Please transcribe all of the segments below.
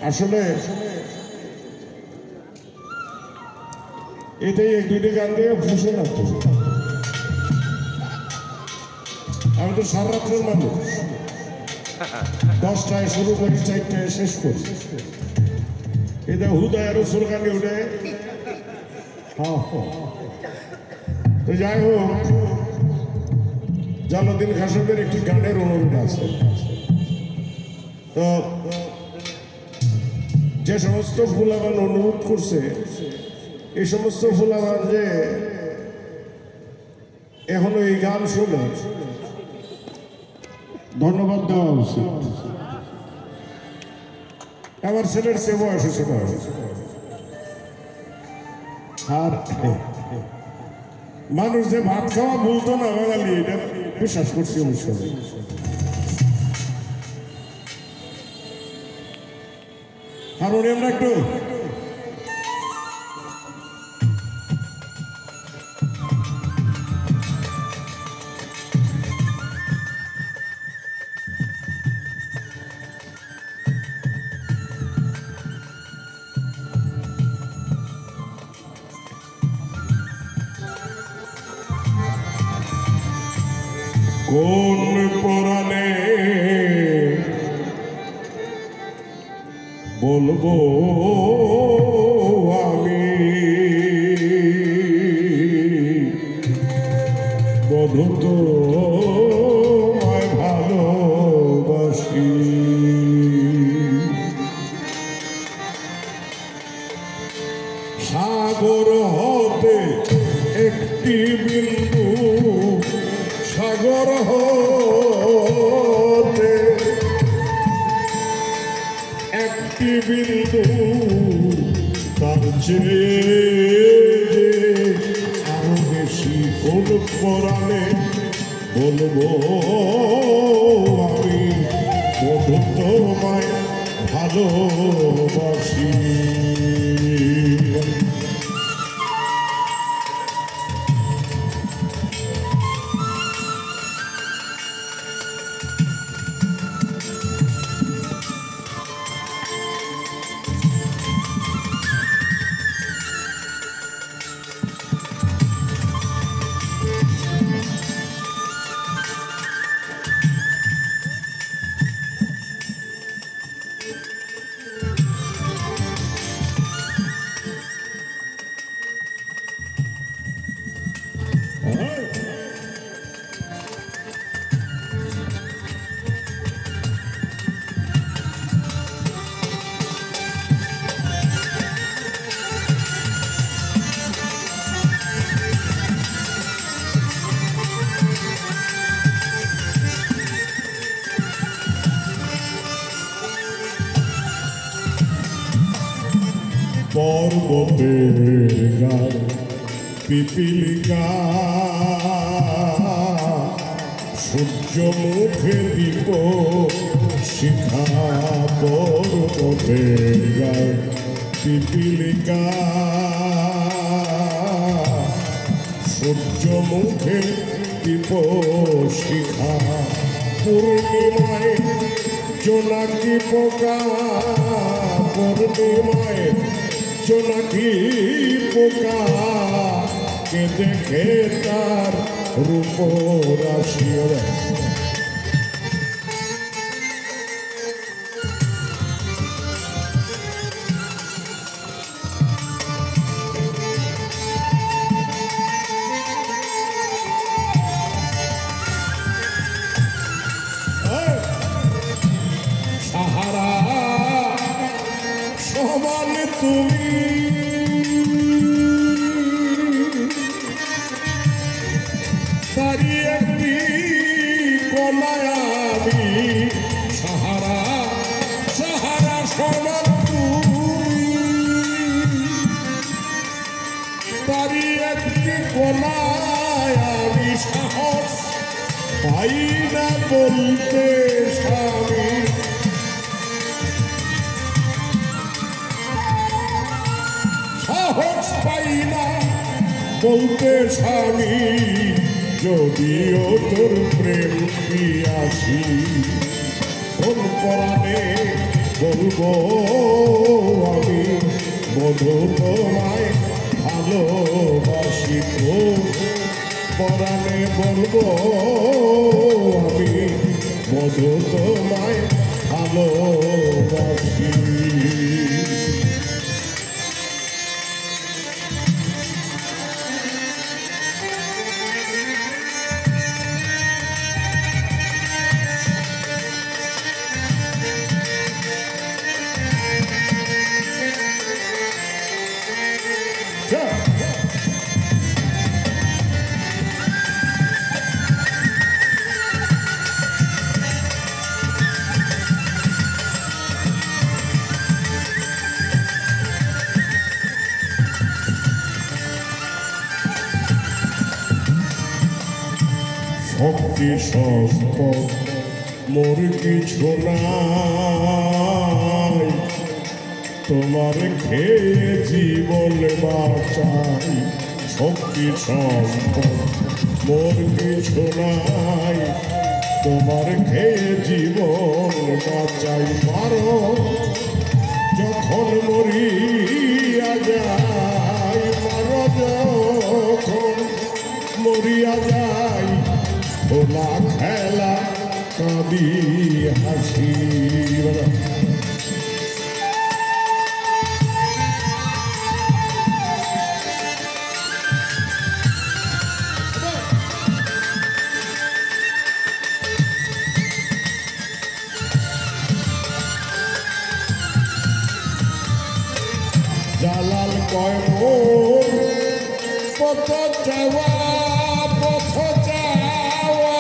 আসলে এটাই এক দুইটা গান দিয়ে ফুসে না তো। আমি তো সারা রাত্রের মানুষ, 10টায় শুরু করি, 4টায় শেষ করি। এটা হুদায় আরো সুরগানি উঠে। তো যাই হোক, জালাউদ্দিন খাসেমের একটি গানের অনুরোধ আছে। তো যে সমস্ত ফুলাবান অনুরোধ করছে, এই সমস্ত ফুলাবান যে এখনো এই গান শুনে, ধন্যবাদ দেওয়া উচিত। আমার ছেলের সে বয়সে ছোট আর মানুষ যে ভাত খাওয়া ভুলতো না বাঙালি, এটা বিশ্বাস করছি অবশ্যই। হারমোনিয়ামটা একটু কোন পরাণে বলবো আমি বধূ তোমায় ভালোবাসি। সাগর হতে একটি বিন্দু, সাগর হতে একটি বিন্দু, তার চেয়ে আরো বেশি কোন পরাণে বলবো আমি বধূ তোমায় ভালোবাসি। পর্বতের গান পিপিলিকা, সূর্য মুখে দীপ শিখা। পর্বতের গান পিপিলিকা, সূর্য মুখে দীপ শিখা। পূর্ণিমায় জোনাকি পোকা, পূর্ণিমায় জোনাকি পোকা, কে দেখে তার রূপ রাশি। সাহারা সমান তুমি, তারি একটি কণায় আমি। সাহারা সাহারা সমান তুমি, তারি একটি কণায় আমি। সাহস পাই না বলতে স্বামী, সাহস পাই না বলতে স্বামী। যদিও তোর প্রেম পিয়াসী, কোন বলবো আমি বধু তোমায় ভালোবাসি গো পরাণে বলবো আমি বধু তোমায় ভালোবাসি। শক্তি সম্পদ মোর কিছু নাই তোমার খেয়ে জীবন বাঁচাই। শক্তি সম্পদ মোর কিছু নাই তোমার খেয়ে জীবন বাঁচাই। মারো যখন মরিয়া যাই মারো যখন মরিয়া যাই খোলা খেলা কাঁদি হাসি। জালাল কয় মোর পথ চাওয়া পথ চাওয়া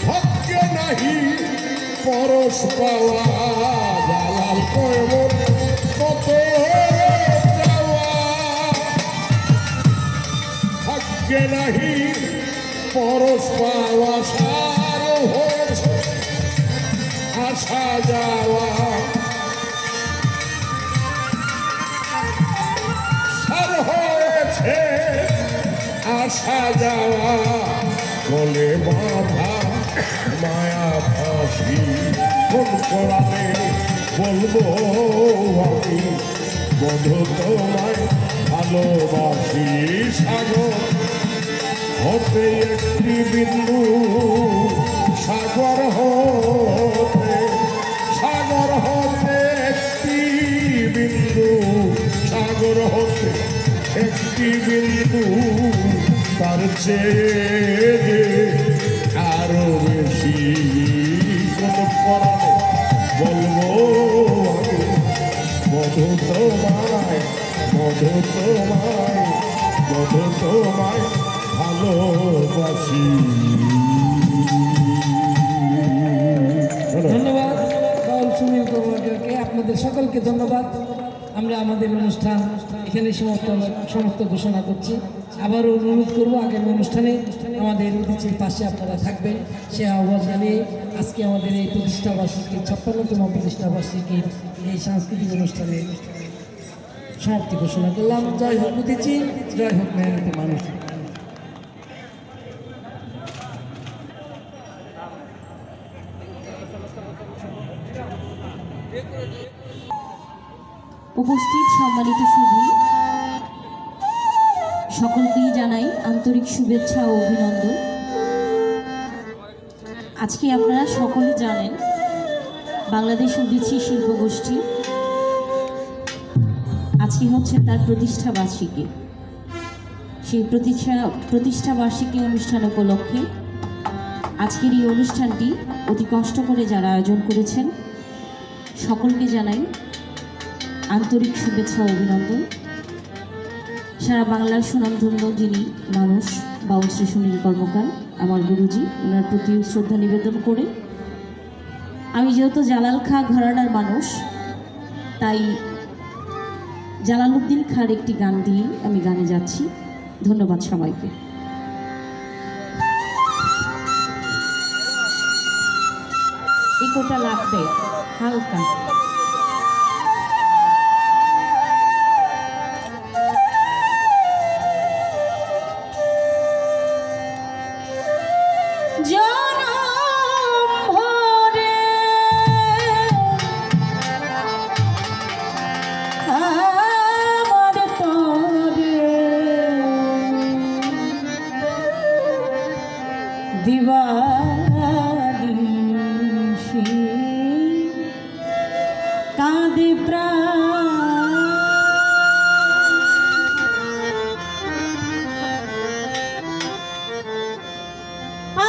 ভাগ্যে নাহি পরশ পাওয়া। জালাল কয় মোর পথ চাওয়া ভাগ্যে নাহি পরশ পাওয়া। সার হয়েছে আসা যাওয়া হয়েছে আসা যাওয়া গলে বাঁধা মায়া ফাঁসি। কোন কোরআনে বলবো আমি বধু তোমায় ভালোবাসি। সাগর হতে একটি বিন্দু সাগর হতে সাগর হতে একটি বিন্দু সাগর হতে একটি বিন্দু তার চেয়ে আরো বেশি। কোন পরাণে বলবো আমি বধু তোমায় বধু তোমায় বধু তোমায় ভালোবাসি। ধন্যবাদ বাউল সুনীল কর্মকারকে, আপনাদের সকলকে ধন্যবাদ। আমরা আমাদের অনুষ্ঠান এখানে সমাপ্ত ঘোষণা করছি। আবারও অনুরোধ করব আগামী অনুষ্ঠানে আমাদের অতিথির পাশে আপনারা থাকবেন সে আহ্বান জানিয়ে আজকে আমাদের এই প্রতিষ্ঠাবার্ষিকীর 56তম প্রতিষ্ঠাবার্ষিকীর এই সাংস্কৃতিক অনুষ্ঠানে সমাপ্তি ঘোষণা করলাম। জয় হোক অতিথি, জয় হোক মেহনতি মানুষ। উপস্থিত সম্মানিত সুধী সকলকেই জানাই আন্তরিক শুভেচ্ছা ও অভিনন্দন। আজকে আপনারা সকলে জানেন বাংলাদেশ উদীচী শিল্পগোষ্ঠী আজকে হচ্ছে তার প্রতিষ্ঠা বার্ষিকী। সেই প্রতিষ্ঠা বার্ষিকী অনুষ্ঠান উপলক্ষে আজকের এই অনুষ্ঠানটি অতি কষ্ট করে যারা আয়োজন করেছেন সকলকে জানাই আন্তরিক শুভেচ্ছা ও অভিনন্দন। সারা বাংলার সুনামধন্য যিনি মানুষ বাউল শ্রী সুনীল কর্মকার আমার গুরুজি, ওনার প্রতি শ্রদ্ধা নিবেদন করে আমি যেহেতু জালাল খাঁ ঘরানার মানুষ তাই জালালউদ্দিন খাঁর একটি গান দিয়ে আমি গানে যাচ্ছি। ধন্যবাদ সবাইকে। ইকোটা লাগবে হালকা। জনম ভরে বালিশে কাঁদে প্রাণ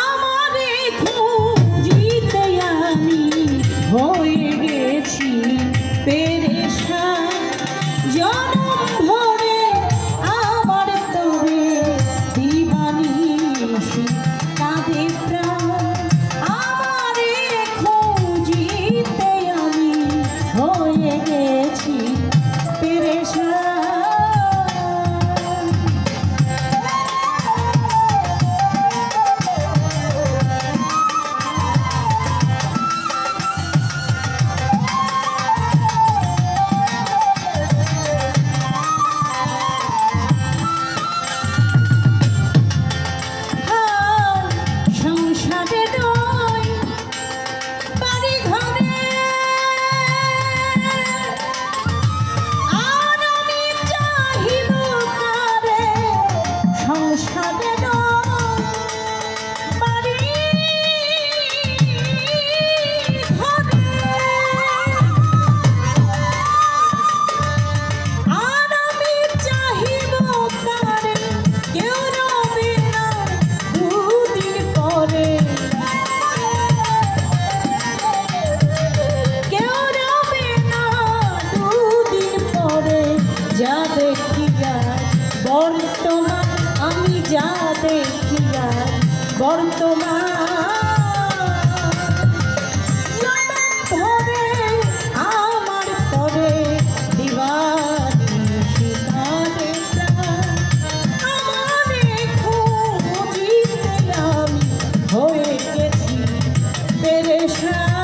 আমারে খুঁজিতে আমি হয়ে গেছি পেরেশান জনম ভরে আমার তবে দিবানিশি কাঁদে প্রাণ আমারে খুঁজিতে আমি হয়ে গেছি পেরেশান সংসারে নয় বাড়ি ঘরে আর আমি চাহিব কারে সংসারে নয় বাড়ি ঘরে আর আমি চাহিব কারে কেউ রবে না দুদিন পরে কেউ রবে না দুদিন পরে যা দেখি আর বর্তমান আমি যা দেখি আর বর্তমান ভরে আমার তরে দিবানিশি কাঁদে প্রাণ আমারে খুঁজিতে আমি হয়ে গেছি পেরেশান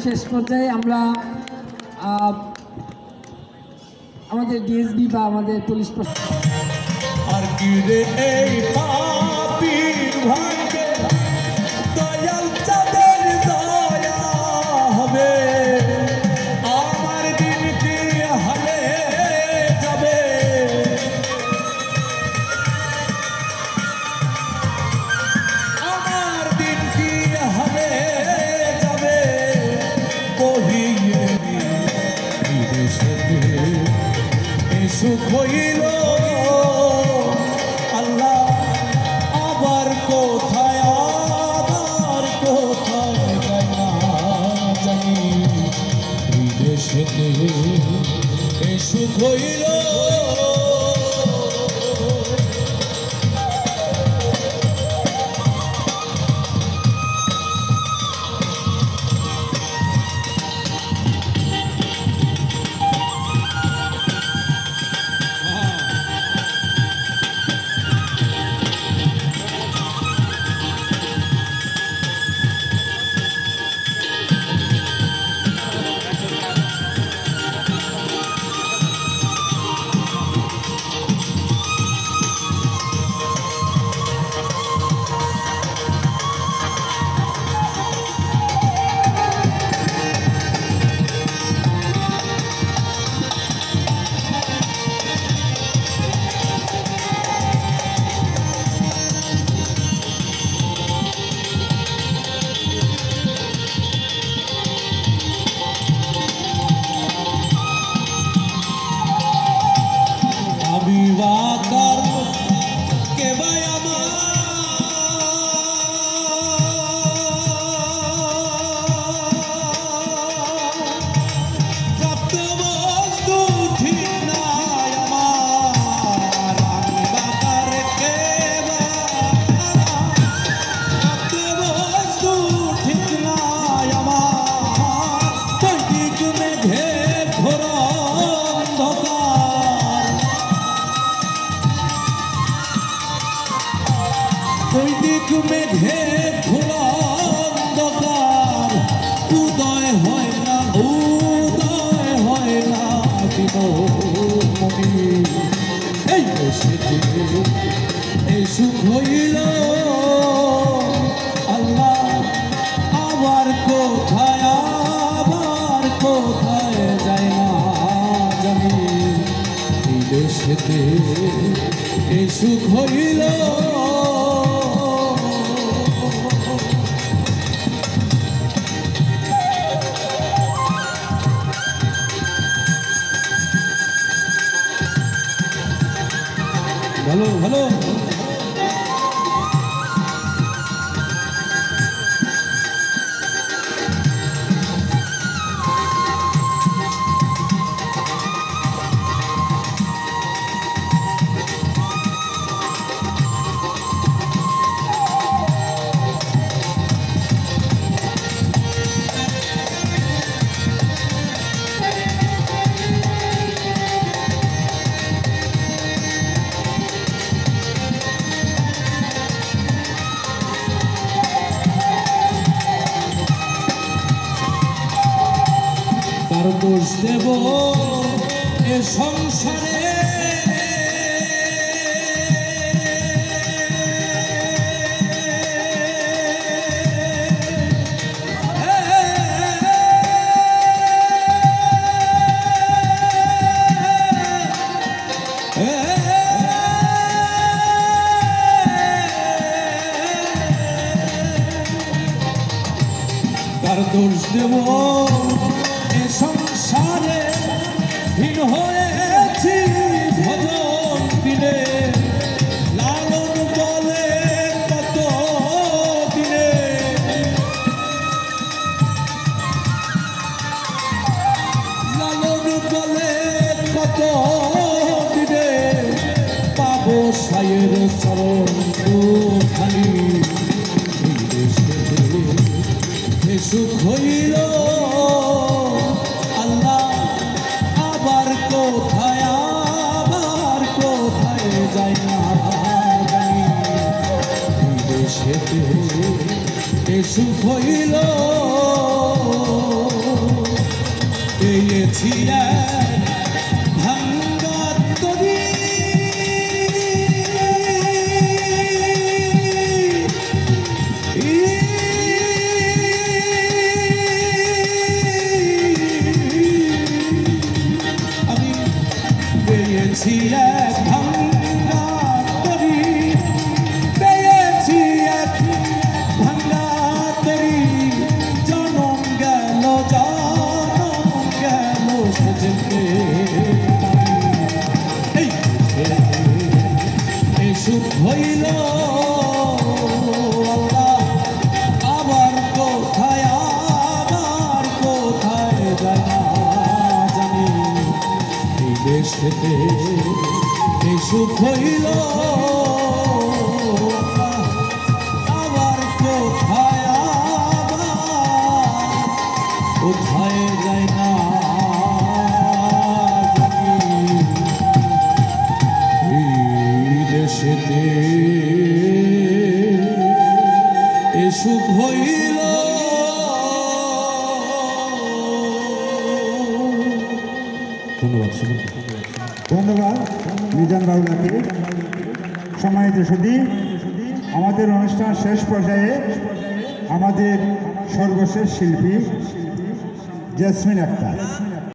শেষ পর্যায়ে আমরা আমাদের ডিএসবি বা আমাদের পুলিশ প্রশাসন আর কি রে এই পাপীর ভাগ্যে দয়াল চাঁদের দয়া হবে আমার দিন কি হালে যাবে আমার দিন কি হালে যাবে বহিয়ে বিদেশেতে সুখ হইল আল্লাহ আবার কোথায় যায় না জানি বিদেশেতে সুখ হইল বিবাকার কে ভাই আমার প্রাপ্ত বস্তু ঠিক নাই আমার বিবাকার কে প্রাপ্ত বস্তু ঠিক নাই আমার দৈনিক মেঘে ঘোর অন্ধকার দৈনিক মেঘে ঘোরা অন্ধকার উদয় হয় না বিনোমণি এই দেশেতে এই সুখ হইল আল্লাহ আবার কোথায় যায় না জানি এই দেশেতে এই সুখ হইল ভালো ভালো কার দোষ দেব এ সংসারে কার দোষ দেব সংসারে হীন হয়েছি ভজন দিনে লালন বলে কত দিনে লালন বলে কত দিনে পাবো সায়ের চরণ খালি সুখ হইল আল্লাহ আবার কোথায় যায় না জানি বিদেশেতে সুখ হইল পেয়েছি এক ভাঙ্গা তরি আমি পেয়েছি এক ভাঙ্গা তরি পেয়েছি এক ভাঙ্গা তরি জনম গেল সেজে এই সুখ হইল আবার কোথায় যায় না জানি এই দেশেতে এই সুখ হইল আবার কোথায় যায় না জানি এই দেশেতে এ সুখ হইল ধন্যবাদ ধন্যবাদ মিজান বাবুলাকে। সম্মানিত সুধী, আমাদের অনুষ্ঠান শেষ পর্যায়ে আমাদের সর্বশেষ শিল্পী জেসমিন আক্তার